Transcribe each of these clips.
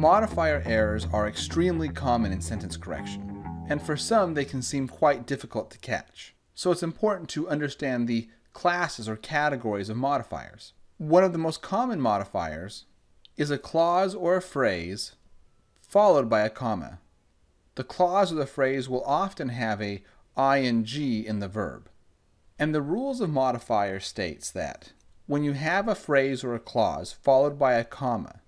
Modifier errors are extremely common in sentence correction, and for some they can seem quite difficult to catch. So it's important to understand the classes or categories of modifiers. One of the most common modifiers is a clause or a phrase followed by a comma. The clause or the phrase will often have a ing in the verb. And the rules of modifiers states that when you have a phrase or a clause followed by a comma,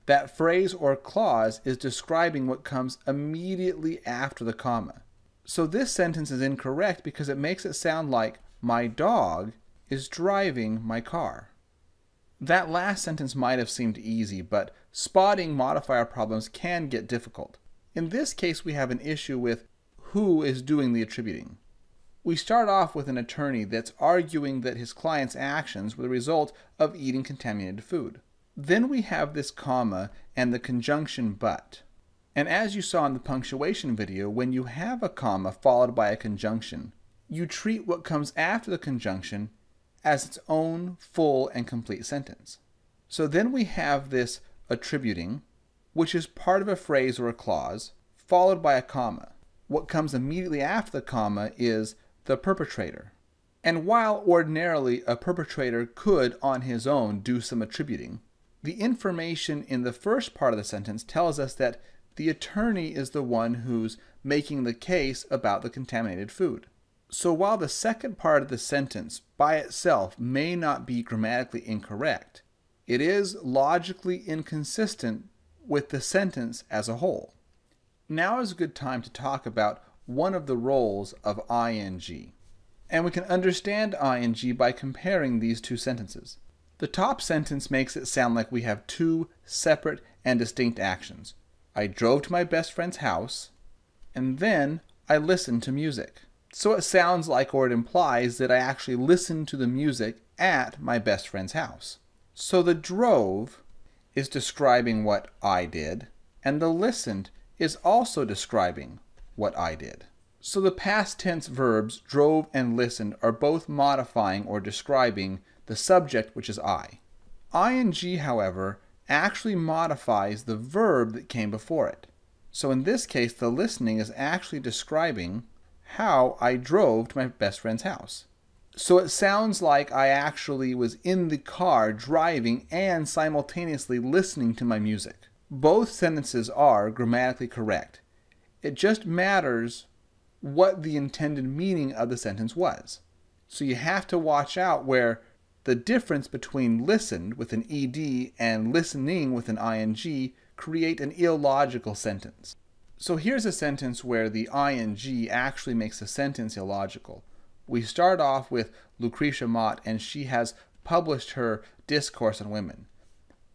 that phrase or clause is describing what comes immediately after the comma. So this sentence is incorrect because it makes it sound like my dog is driving my car. That last sentence might have seemed easy, but spotting modifier problems can get difficult. In this case, we have an issue with who is doing the attributing. We start off with an attorney that's arguing that his client's actions were the result of eating contaminated food. Then we have this comma and the conjunction but. And as you saw in the punctuation video, when you have a comma followed by a conjunction, you treat what comes after the conjunction as its own full and complete sentence. So then we have this attributing, which is part of a phrase or a clause, followed by a comma. What comes immediately after the comma is the perpetrator. And while ordinarily a perpetrator could on his own do some attributing, the information in the first part of the sentence tells us that the attorney is the one who's making the case about the contaminated food. So while the second part of the sentence by itself may not be grammatically incorrect, it is logically inconsistent with the sentence as a whole. Now is a good time to talk about one of the roles of ing. And we can understand ing by comparing these two sentences. The top sentence makes it sound like we have two separate and distinct actions. I drove to my best friend's house, and then I listened to music. So it sounds like, or it implies, that I actually listened to the music at my best friend's house. So the drove is describing what I did, and the listened is also describing what I did. So the past tense verbs drove and listened are both modifying or describing the subject, which is I. ing, however, actually modifies the verb that came before it. So in this case, the listening is actually describing how I drove to my best friend's house. So it sounds like I actually was in the car driving and simultaneously listening to my music. Both sentences are grammatically correct. It just matters what the intended meaning of the sentence was. So you have to watch out where the difference between listened with an ed and listening with an ing create an illogical sentence. So here's a sentence where the ing actually makes the sentence illogical. We start off with Lucretia Mott, and she has published her discourse on women.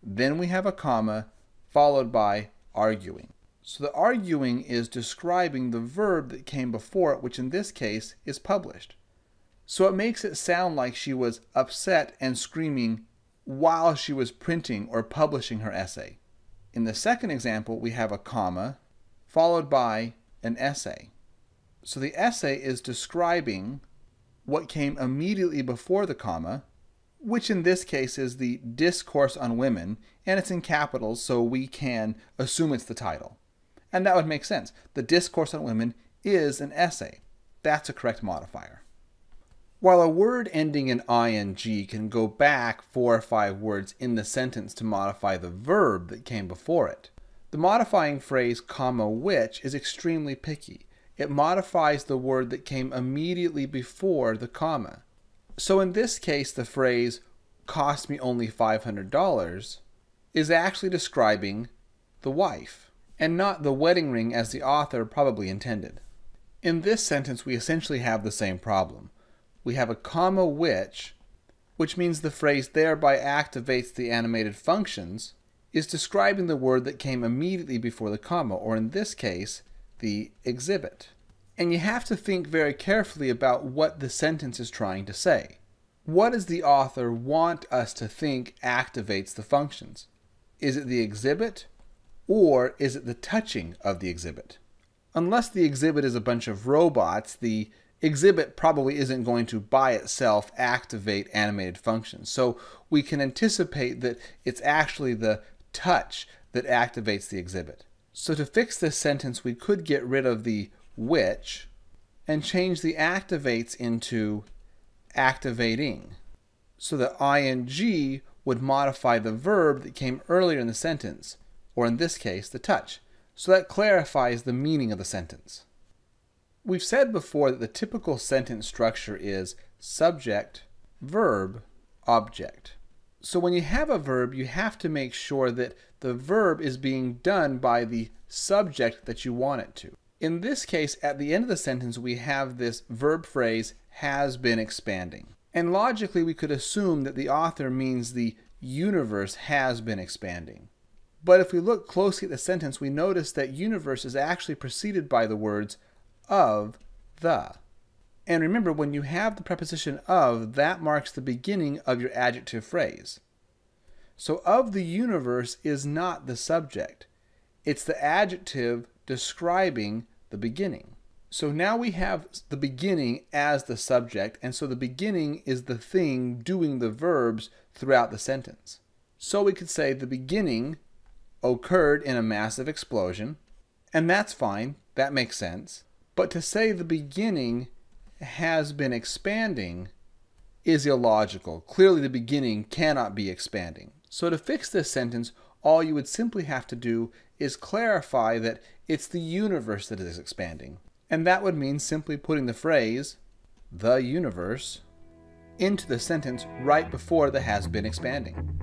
Then we have a comma followed by arguing. So the arguing is describing the verb that came before it, which in this case is published. So it makes it sound like she was upset and screaming while she was printing or publishing her essay. In the second example, we have a comma followed by an essay. So the essay is describing what came immediately before the comma, which in this case is the discourse on women, and it's in capitals, so we can assume it's the title. And that would make sense. The discourse on women is an essay. That's a correct modifier. While a word ending in ing can go back 4 or 5 words in the sentence to modify the verb that came before it, the modifying phrase comma which is extremely picky. It modifies the word that came immediately before the comma. So in this case, the phrase cost me only $500 is actually describing the wife, and not the wedding ring as the author probably intended. In this sentence, we essentially have the same problem. We have a comma which means the phrase thereby activates the animated functions, is describing the word that came immediately before the comma, or in this case, the exhibit. And you have to think very carefully about what the sentence is trying to say. What does the author want us to think activates the functions? Is it the exhibit, or is it the touching of the exhibit? Unless the exhibit is a bunch of robots, the exhibit probably isn't going to by itself activate animated functions. So we can anticipate that it's actually the touch that activates the exhibit. So to fix this sentence, we could get rid of the which and change the activates into activating, so that ing would modify the verb that came earlier in the sentence, or in this case, the touch. So that clarifies the meaning of the sentence. We've said before that the typical sentence structure is subject, verb, object. So when you have a verb, you have to make sure that the verb is being done by the subject that you want it to. In this case, at the end of the sentence, we have this verb phrase, has been expanding. And logically, we could assume that the author means the universe has been expanding. But if we look closely at the sentence, we notice that universe is actually preceded by the words of, the. And remember, when you have the preposition of, that marks the beginning of your adjective phrase. So of the universe is not the subject. It's the adjective describing the beginning. So now we have the beginning as the subject, and so the beginning is the thing doing the verbs throughout the sentence. So we could say the beginning occurred in a massive explosion, and that's fine, that makes sense. But to say the beginning has been expanding is illogical. Clearly the beginning cannot be expanding. So to fix this sentence, all you would simply have to do is clarify that it's the universe that is expanding. And that would mean simply putting the phrase, the universe, into the sentence right before the has been expanding.